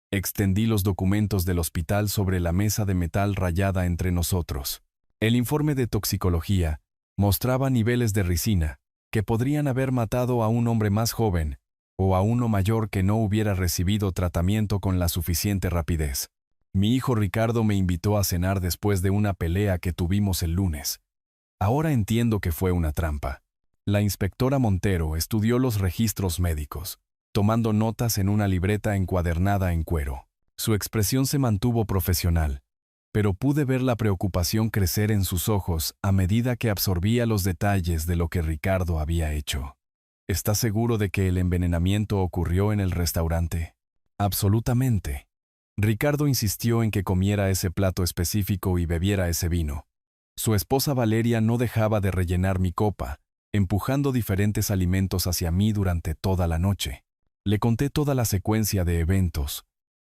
Extendí los documentos del hospital sobre la mesa de metal rayada entre nosotros. El informe de toxicología mostraba niveles de ricina que podrían haber matado a un hombre más joven o a uno mayor que no hubiera recibido tratamiento con la suficiente rapidez. Mi hijo Ricardo me invitó a cenar después de una pelea que tuvimos el lunes. Ahora entiendo que fue una trampa. La inspectora Montero estudió los registros médicos, tomando notas en una libreta encuadernada en cuero. Su expresión se mantuvo profesional, pero pude ver la preocupación crecer en sus ojos a medida que absorbía los detalles de lo que Ricardo había hecho. «¿Estás seguro de que el envenenamiento ocurrió en el restaurante?» «Absolutamente». Ricardo insistió en que comiera ese plato específico y bebiera ese vino. Su esposa Valeria no dejaba de rellenar mi copa, empujando diferentes alimentos hacia mí durante toda la noche. Le conté toda la secuencia de eventos,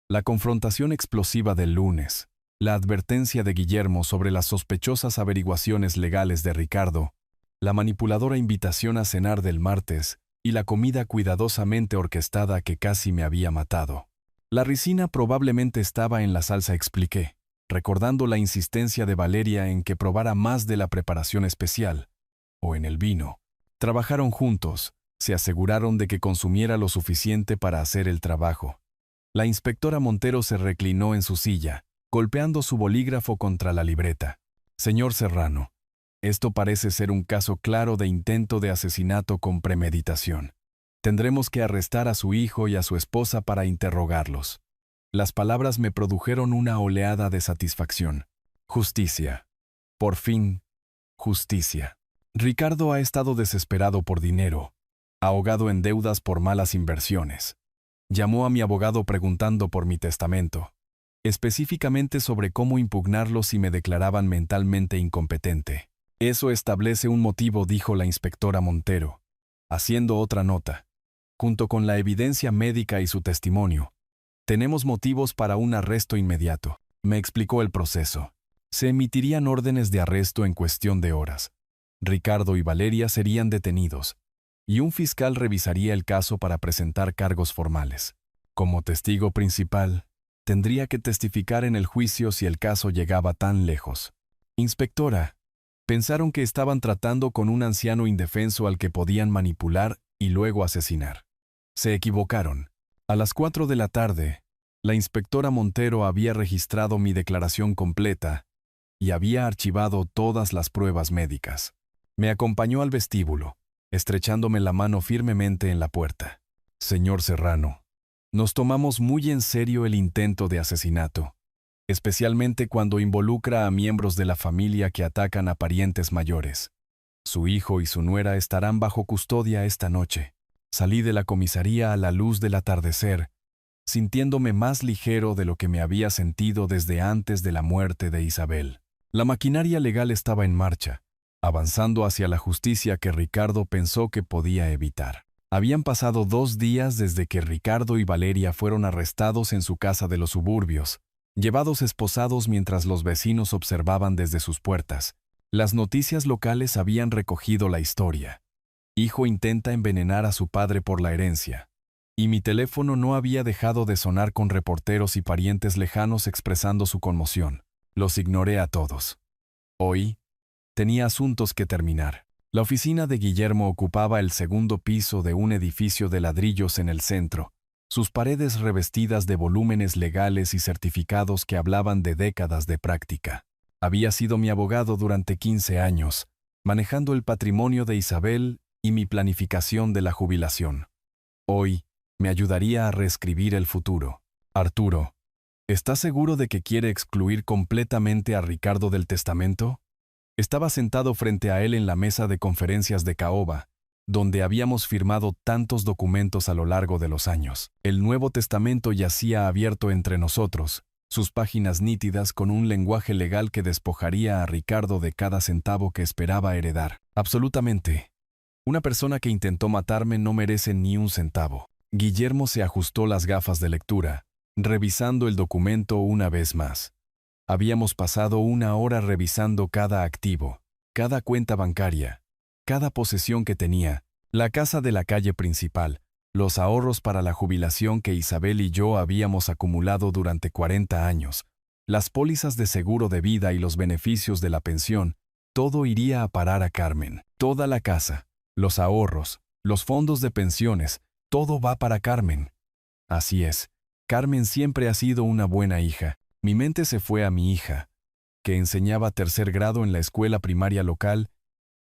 la confrontación explosiva del lunes, la advertencia de Guillermo sobre las sospechosas averiguaciones legales de Ricardo, la manipuladora invitación a cenar del martes y la comida cuidadosamente orquestada que casi me había matado. La ricina probablemente estaba en la salsa, expliqué, recordando la insistencia de Valeria en que probara más de la preparación especial, o en el vino. Trabajaron juntos, se aseguraron de que consumiera lo suficiente para hacer el trabajo. La inspectora Montero se reclinó en su silla, golpeando su bolígrafo contra la libreta. «Señor Serrano, esto parece ser un caso claro de intento de asesinato con premeditación. Tendremos que arrestar a su hijo y a su esposa para interrogarlos». Las palabras me produjeron una oleada de satisfacción. Justicia. Por fin, justicia. Ricardo ha estado desesperado por dinero, ahogado en deudas por malas inversiones. Llamó a mi abogado preguntando por mi testamento, específicamente sobre cómo impugnarlo si me declaraban mentalmente incompetente. «Eso establece un motivo», dijo la inspectora Montero, haciendo otra nota. «Junto con la evidencia médica y su testimonio, tenemos motivos para un arresto inmediato». Me explicó el proceso. Se emitirían órdenes de arresto en cuestión de horas. Ricardo y Valeria serían detenidos, y un fiscal revisaría el caso para presentar cargos formales. Como testigo principal, tendría que testificar en el juicio si el caso llegaba tan lejos. «Inspectora, pensaron que estaban tratando con un anciano indefenso al que podían manipular y luego asesinar. Se equivocaron. A las 4 de la tarde, la inspectora Montero había registrado mi declaración completa y había archivado todas las pruebas médicas. Me acompañó al vestíbulo, estrechándome la mano firmemente en la puerta. «Señor Serrano, nos tomamos muy en serio el intento de asesinato, especialmente cuando involucra a miembros de la familia que atacan a parientes mayores. Su hijo y su nuera estarán bajo custodia esta noche». Salí de la comisaría a la luz del atardecer, sintiéndome más ligero de lo que me había sentido desde antes de la muerte de Isabel. La maquinaria legal estaba en marcha, avanzando hacia la justicia que Ricardo pensó que podía evitar. Habían pasado 2 días desde que Ricardo y Valeria fueron arrestados en su casa de los suburbios, llevados esposados mientras los vecinos observaban desde sus puertas. Las noticias locales habían recogido la historia. «Hijo intenta envenenar a su padre por la herencia». Y mi teléfono no había dejado de sonar con reporteros y parientes lejanos expresando su conmoción. Los ignoré a todos. Hoy, tenía asuntos que terminar. La oficina de Guillermo ocupaba el segundo piso de un edificio de ladrillos en el centro, sus paredes revestidas de volúmenes legales y certificados que hablaban de décadas de práctica. Había sido mi abogado durante 15 años, manejando el patrimonio de Isabel y mi planificación de la jubilación. Hoy, me ayudaría a reescribir el futuro. «Arturo, ¿Está seguro de que quiere excluir completamente a Ricardo del testamento? Estaba sentado frente a él en la mesa de conferencias de Caoba, donde habíamos firmado tantos documentos a lo largo de los años. El Nuevo Testamento yacía abierto entre nosotros, sus páginas nítidas con un lenguaje legal que despojaría a Ricardo de cada centavo que esperaba heredar. Absolutamente. Una persona que intentó matarme no merece ni un centavo. Guillermo se ajustó las gafas de lectura, revisando el documento una vez más. Habíamos pasado 1 hora revisando cada activo, cada cuenta bancaria, cada posesión que tenía, la casa de la calle principal, los ahorros para la jubilación que Isabel y yo habíamos acumulado durante 40 años, las pólizas de seguro de vida y los beneficios de la pensión. Todo iría a parar a Carmen. Toda la casa, los ahorros, los fondos de pensiones, todo va para Carmen. Así es, Carmen siempre ha sido una buena hija. Mi mente se fue a mi hija, que enseñaba 3er grado en la escuela primaria local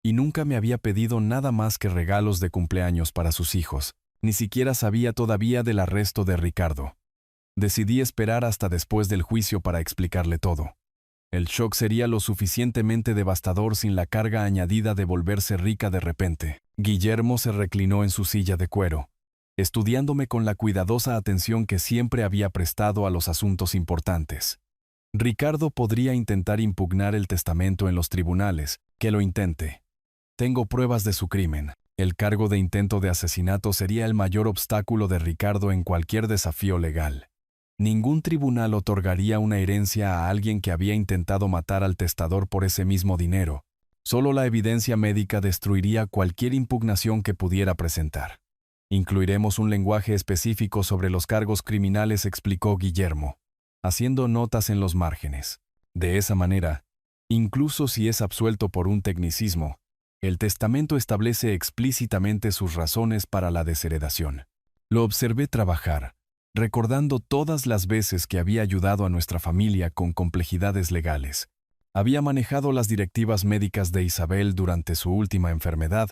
y nunca me había pedido nada más que regalos de cumpleaños para sus hijos. Ni siquiera sabía todavía del arresto de Ricardo. Decidí esperar hasta después del juicio para explicarle todo. El shock sería lo suficientemente devastador sin la carga añadida de volverse rica de repente. Guillermo se reclinó en su silla de cuero, estudiándome con la cuidadosa atención que siempre había prestado a los asuntos importantes. Ricardo podría intentar impugnar el testamento en los tribunales, que lo intente. Tengo pruebas de su crimen. El cargo de intento de asesinato sería el mayor obstáculo de Ricardo en cualquier desafío legal. Ningún tribunal otorgaría una herencia a alguien que había intentado matar al testador por ese mismo dinero. Solo la evidencia médica destruiría cualquier impugnación que pudiera presentar. Incluiremos un lenguaje específico sobre los cargos criminales, explicó Guillermo, haciendo notas en los márgenes. De esa manera, incluso si es absuelto por un tecnicismo, el testamento establece explícitamente sus razones para la desheredación. Lo observé trabajar, recordando todas las veces que había ayudado a nuestra familia con complejidades legales. Había manejado las directivas médicas de Isabel durante su última enfermedad,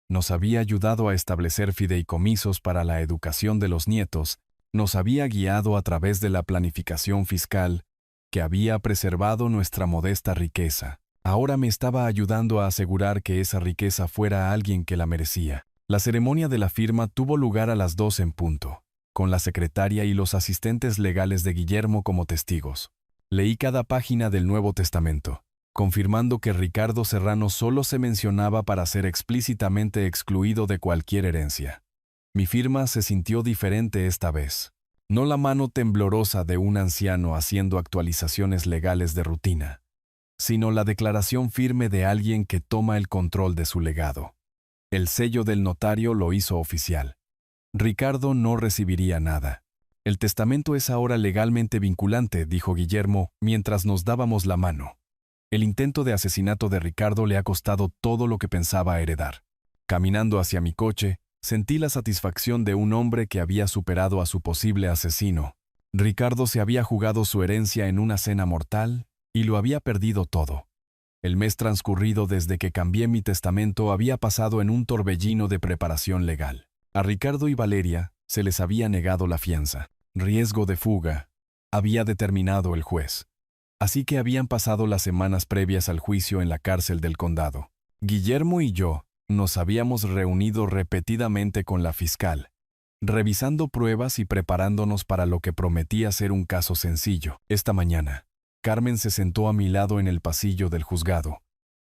nos había ayudado a establecer fideicomisos para la educación de los nietos, nos había guiado a través de la planificación fiscal, que había preservado nuestra modesta riqueza. Ahora me estaba ayudando a asegurar que esa riqueza fuera a alguien que la merecía. La ceremonia de la firma tuvo lugar a las 2 en punto, con la secretaria y los asistentes legales de Guillermo como testigos. Leí cada página del Nuevo Testamento, confirmando que Ricardo Serrano solo se mencionaba para ser explícitamente excluido de cualquier herencia. Mi firma se sintió diferente esta vez. No la mano temblorosa de un anciano haciendo actualizaciones legales de rutina, sino la declaración firme de alguien que toma el control de su legado. El sello del notario lo hizo oficial. Ricardo no recibiría nada. El testamento es ahora legalmente vinculante, dijo Guillermo mientras nos dábamos la mano. El intento de asesinato de Ricardo le ha costado todo lo que pensaba heredar. Caminando hacia mi coche, sentí la satisfacción de un hombre que había superado a su posible asesino. Ricardo se había jugado su herencia en una cena mortal y lo había perdido todo. El mes transcurrido desde que cambié mi testamento había pasado en un torbellino de preparación legal. A Ricardo y Valeria se les había negado la fianza. Riesgo de fuga, había determinado el juez. Así que habían pasado las semanas previas al juicio en la cárcel del condado. Guillermo y yo nos habíamos reunido repetidamente con la fiscal, revisando pruebas y preparándonos para lo que prometía ser un caso sencillo. Esta mañana, Carmen se sentó a mi lado en el pasillo del juzgado,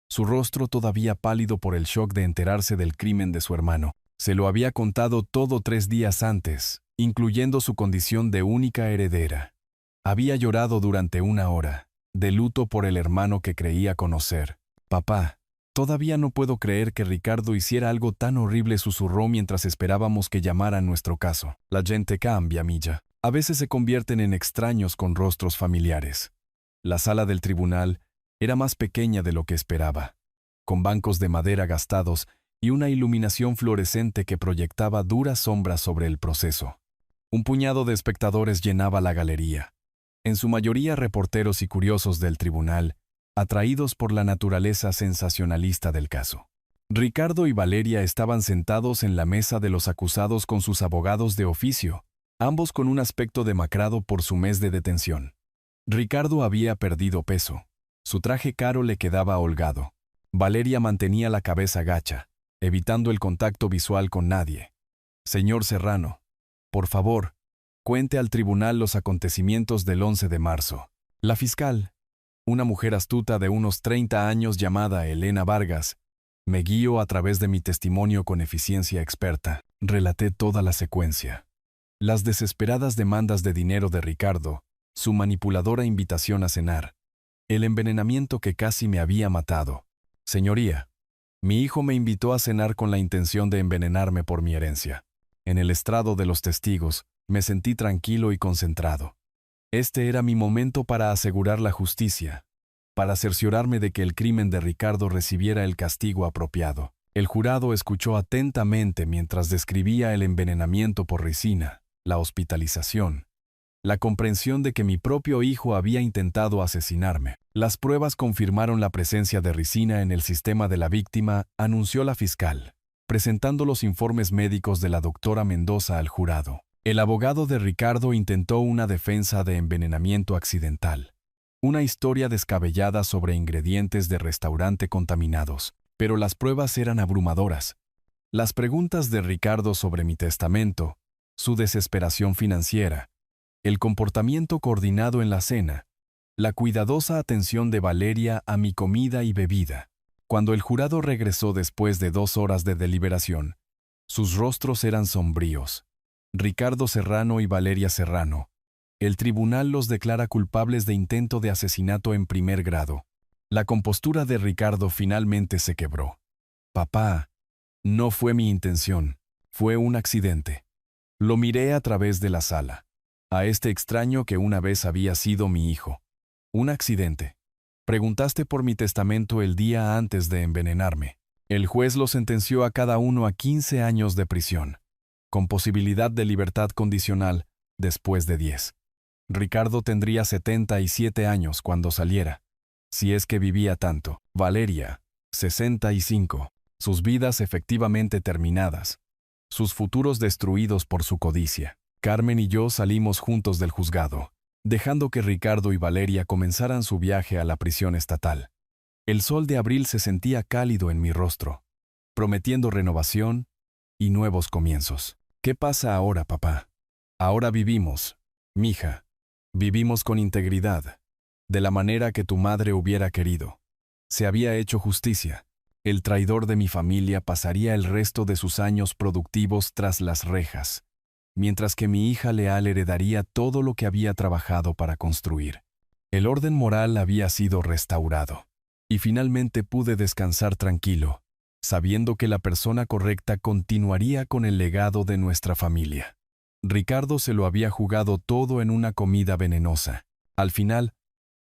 su rostro todavía pálido por el shock de enterarse del crimen de su hermano. Se lo había contado todo 3 días antes, incluyendo su condición de única heredera. Había llorado durante 1 hora, de luto por el hermano que creía conocer. «Papá, todavía no puedo creer que Ricardo hiciera algo tan horrible», susurró mientras esperábamos que llamaran nuestro caso. La gente cambia, Milla. A veces se convierten en extraños con rostros familiares. La sala del tribunal era más pequeña de lo que esperaba, con bancos de madera gastados y una iluminación fluorescente que proyectaba duras sombras sobre el proceso. Un puñado de espectadores llenaba la galería, en su mayoría reporteros y curiosos del tribunal, atraídos por la naturaleza sensacionalista del caso. Ricardo y Valeria estaban sentados en la mesa de los acusados con sus abogados de oficio, ambos con un aspecto demacrado por su mes de detención. Ricardo había perdido peso. Su traje caro le quedaba holgado. Valeria mantenía la cabeza gacha, evitando el contacto visual con nadie. Señor Serrano, por favor, cuente al tribunal los acontecimientos del 11 de marzo. La fiscal, una mujer astuta de unos 30 años llamada Elena Vargas, me guió a través de mi testimonio con eficiencia experta. Relaté toda la secuencia. Las desesperadas demandas de dinero de Ricardo, su manipuladora invitación a cenar, el envenenamiento que casi me había matado. Señoría, mi hijo me invitó a cenar con la intención de envenenarme por mi herencia. En el estrado de los testigos, me sentí tranquilo y concentrado. Este era mi momento para asegurar la justicia, para cerciorarme de que el crimen de Ricardo recibiera el castigo apropiado. El jurado escuchó atentamente mientras describía el envenenamiento por ricina, la hospitalización, la comprensión de que mi propio hijo había intentado asesinarme. Las pruebas confirmaron la presencia de ricina en el sistema de la víctima, anunció la fiscal, presentando los informes médicos de la doctora Mendoza al jurado. El abogado de Ricardo intentó una defensa de envenenamiento accidental, una historia descabellada sobre ingredientes de restaurante contaminados, pero las pruebas eran abrumadoras. Las preguntas de Ricardo sobre mi testamento, su desesperación financiera, el comportamiento coordinado en la cena, la cuidadosa atención de Valeria a mi comida y bebida. Cuando el jurado regresó después de 2 horas de deliberación, sus rostros eran sombríos. Ricardo Serrano y Valeria Serrano. El tribunal los declara culpables de intento de asesinato en primer grado. La compostura de Ricardo finalmente se quebró. Papá, no fue mi intención, fue un accidente. Lo miré a través de la sala. A este extraño que una vez había sido mi hijo. Un accidente. Preguntaste por mi testamento el día antes de envenenarme. El juez lo sentenció a cada uno a 15 años de prisión, con posibilidad de libertad condicional después de 10. Ricardo tendría 77 años cuando saliera, si es que vivía tanto. Valeria, 65. Sus vidas efectivamente terminadas, sus futuros destruidos por su codicia. Carmen y yo salimos juntos del juzgado, dejando que Ricardo y Valeria comenzaran su viaje a la prisión estatal. El sol de abril se sentía cálido en mi rostro, prometiendo renovación y nuevos comienzos. ¿Qué pasa ahora, papá? Ahora vivimos, mija. Vivimos con integridad, de la manera que tu madre hubiera querido. Se había hecho justicia. El traidor de mi familia pasaría el resto de sus años productivos tras las rejas, mientras que mi hija leal heredaría todo lo que había trabajado para construir. El orden moral había sido restaurado, y finalmente pude descansar tranquilo, sabiendo que la persona correcta continuaría con el legado de nuestra familia. Ricardo se lo había jugado todo en una comida venenosa. Al final,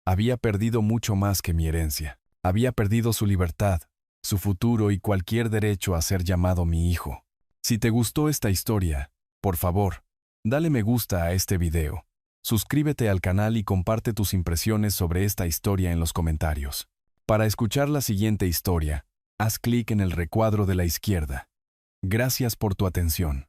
había perdido mucho más que mi herencia. Había perdido su libertad, su futuro y cualquier derecho a ser llamado mi hijo. Si te gustó esta historia, por favor, dale me gusta a este video. Suscríbete al canal y comparte tus impresiones sobre esta historia en los comentarios. Para escuchar la siguiente historia, haz clic en el recuadro de la izquierda. Gracias por tu atención.